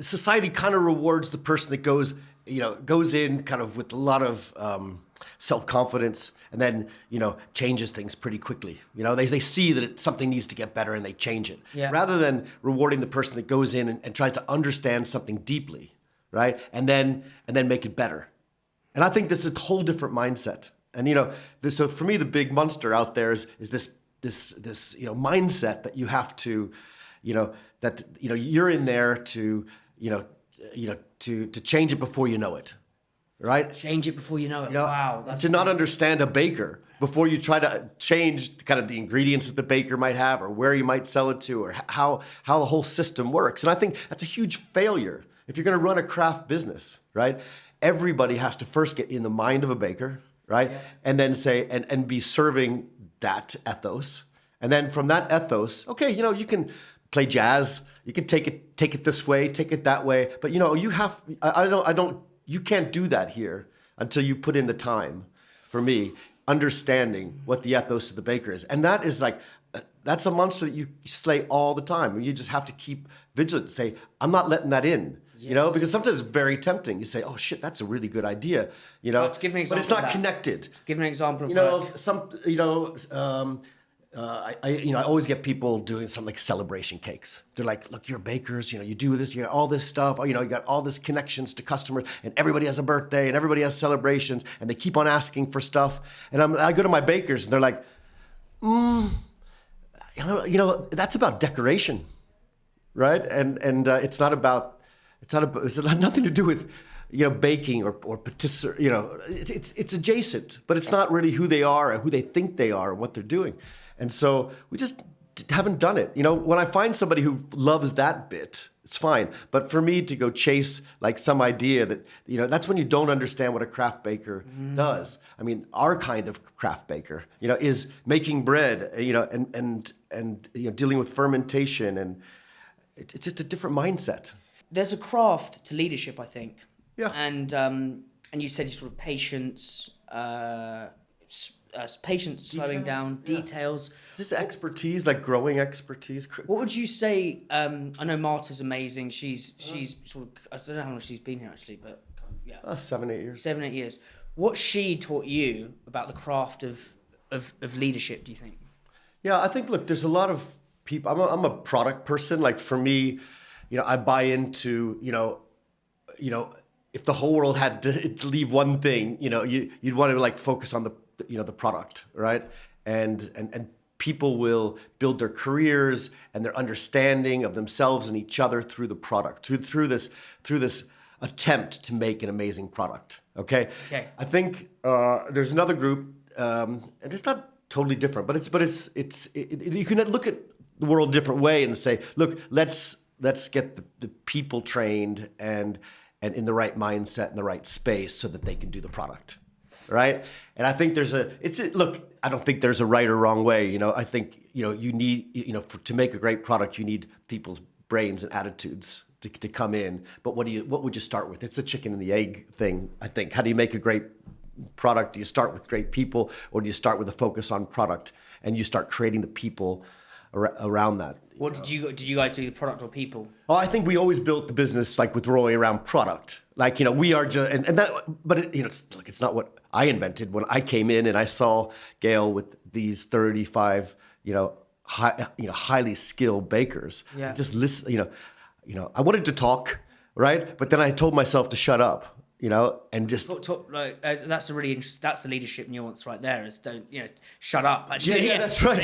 society kind of rewards the person that goes in kind of with a lot of self-confidence and then, changes things pretty quickly. They see that something needs to get better and they change it. Yeah. Rather than rewarding the person that goes in and tries to understand something deeply, right? And then make it better. And I think this is a whole different mindset. And, so for me, the big monster out there is this mindset that you have to, you're in there to, to change it before you know it, right? Change it before you know it. Wow. That's to not understand a baker before you try to change kind of the ingredients that the baker might have or where you might sell it to or how the whole system works. And I think that's a huge failure. If you're going to run a craft business, right? Everybody has to first get in the mind of a baker, right? Yeah. And then say, and be serving that ethos. And then from that ethos, okay, you can play jazz, you can take it this way, take it that way. But you can't do that here until you put in the time, for me, understanding what the ethos of the baker is. And that is that's a monster that you slay all the time. You just have to keep vigilant, say, I'm not letting that in. Yes. Because sometimes it's very tempting. You say, "Oh shit, that's a really good idea," So give an example but it's not connected. Give an example of I always get people doing something like celebration cakes. They're like, "Look, you're bakers. You do this. You got all this stuff. You got all this connections to customers, and everybody has a birthday, and everybody has celebrations, and they keep on asking for stuff." And I go to my bakers, and they're like, that's about decoration, right? And it's not about. It's nothing to do with, baking or patisserie. It's adjacent, but it's not really who they are and who they think they are and what they're doing. And so we just haven't done it. When I find somebody who loves that bit, it's fine. But for me to go chase like some idea that, that's when you don't understand what a craft baker does. I mean, our kind of craft baker, is making bread, and dealing with fermentation, and it's just a different mindset. There's a craft to leadership, I think. Yeah. And you said you sort of patience, slowing down, details. Is this expertise, like growing expertise? What would you say? I know Marta's amazing. She's sort of, I don't know how long she's been here actually, but yeah. 7, 8 years. 7, 8 years. What she taught you about the craft of leadership, do you think? Yeah, I think, look, there's a lot of people. I'm a product person. Like for me, I buy into, if the whole world had to leave one thing, you'd want to like focus on the product, right? And people will build their careers and their understanding of themselves and each other through the product, through this attempt to make an amazing product. Okay. I think there's another group, and it's not totally different, but you can look at the world a different way and say, look, let's get the people trained and in the right mindset and the right space so that they can do the product, right? And I think look, I don't think there's a right or wrong way. I think you need to make a great product, you need people's brains and attitudes to come in. But what would you start with? It's a chicken and the egg thing, I think. How do you make a great product? Do you start with great people, or do you start with a focus on product and you start creating the people around that? What did you guys do, the product or people? Oh, I think we always built the business like with Roy around product. Like, we are just, and that, but it's not what I invented. When I came in and I saw Gail with these 35, highly skilled bakers. Yeah. Just listen, I wanted to talk, right? But then I told myself to shut up. And just that's a really interesting. That's the leadership nuance right there. Is don't shut up. Actually, yeah, that's right.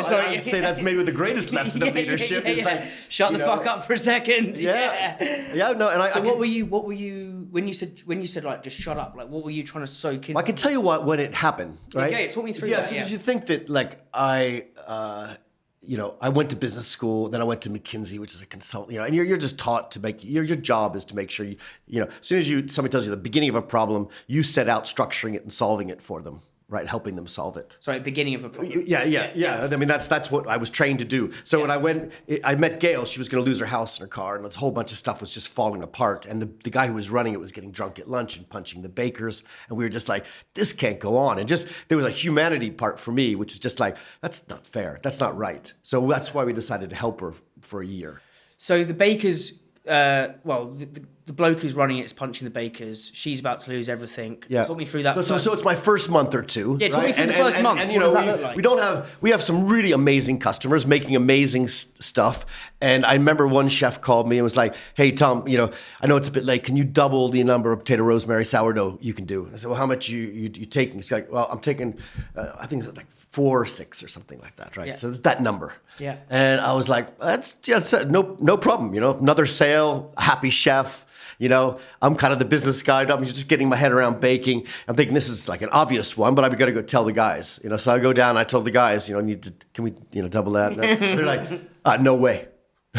Sorry. I'd say that's maybe the greatest lesson of leadership. Is like shut the fuck up for a second. Yeah. No. And what were you when you said like just shut up? Like what were you trying to soak in? I can tell you when it happened. Right? Okay, talk me through that. Yeah. So you think that like I went to business school, then I went to McKinsey, which is a consultant, and you're just taught to make, your job is to make sure as soon as somebody tells you the beginning of a problem, you set out structuring it and solving it for them, right? Helping them solve it. Sorry, beginning of a problem. Yeah. I mean, that's what I was trained to do. So when I met Gail, she was going to lose her house and her car, and this whole bunch of stuff was just falling apart. And the guy who was running it was getting drunk at lunch and punching the bakers. And we were just like, this can't go on. And just, there was a humanity part for me, which was just like, that's not fair. That's not right. So that's why we decided to help her for a year. So the bakers well, the bloke who's running it is punching the bakers. She's about to lose everything. Yeah. Talk me through that. So it's my first month or two. Yeah, talk me right? through the first month. And What does that look like? We have some really amazing customers making amazing stuff. And I remember one chef called me and was like, "Hey Tom, I know it's a bit late. Can you double the number of potato rosemary sourdough you can do?" I said, "Well, how much you taking?" He's like, "Well, I'm taking, I think it's like 4 or 6 or something like that, right?" Yeah. So it's that number. Yeah. And I was like, "That's just no problem. Another sale, a happy chef." I'm kind of the business guy. I'm just getting my head around baking. I'm thinking this is like an obvious one, but I've got to go tell the guys. So I go down. I told the guys, can we, double that? And they're like, no way.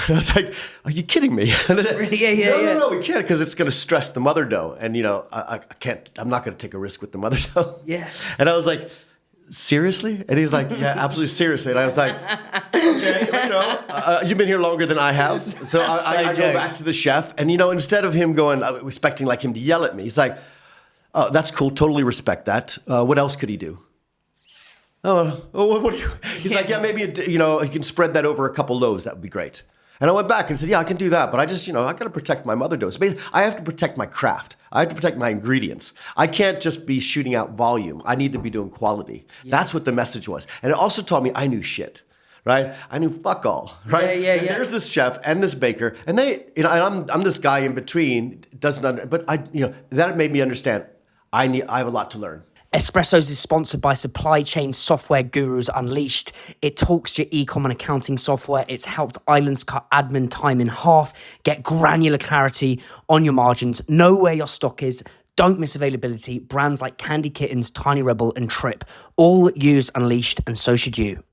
I was like, are you kidding me? Yeah. No, we can't because it's going to stress the mother dough, and I can't. I'm not going to take a risk with the mother dough. Yeah. And I was like, seriously? And he's like, yeah, absolutely seriously. And I was like, okay, you've been here longer than I have. So I go back to the chef, and instead of him going, expecting like him to yell at me, he's like, oh, that's cool, totally respect that. What else could he do? Oh, what do you? He's like, yeah, maybe you can spread that over a couple loaves. That would be great. And I went back and said, yeah, I can do that, but I just, I got to protect my mother dough. So basically, I have to protect my craft. I have to protect my ingredients. I can't just be shooting out volume. I need to be doing quality. Yeah. That's what the message was. And it also taught me I knew shit, right? I knew fuck all, right? Yeah. And there's this chef and this baker, and they, and I'm this guy in between, but that made me understand I have a lot to learn. Espressos is sponsored by supply chain software gurus Unleashed. It talks to your e-com and accounting software. It's helped islands cut admin time in half, get granular clarity on your margins, know where your stock is, don't miss availability. Brands like Candy Kittens, Tiny Rebel and Trip all use Unleashed, and so should you.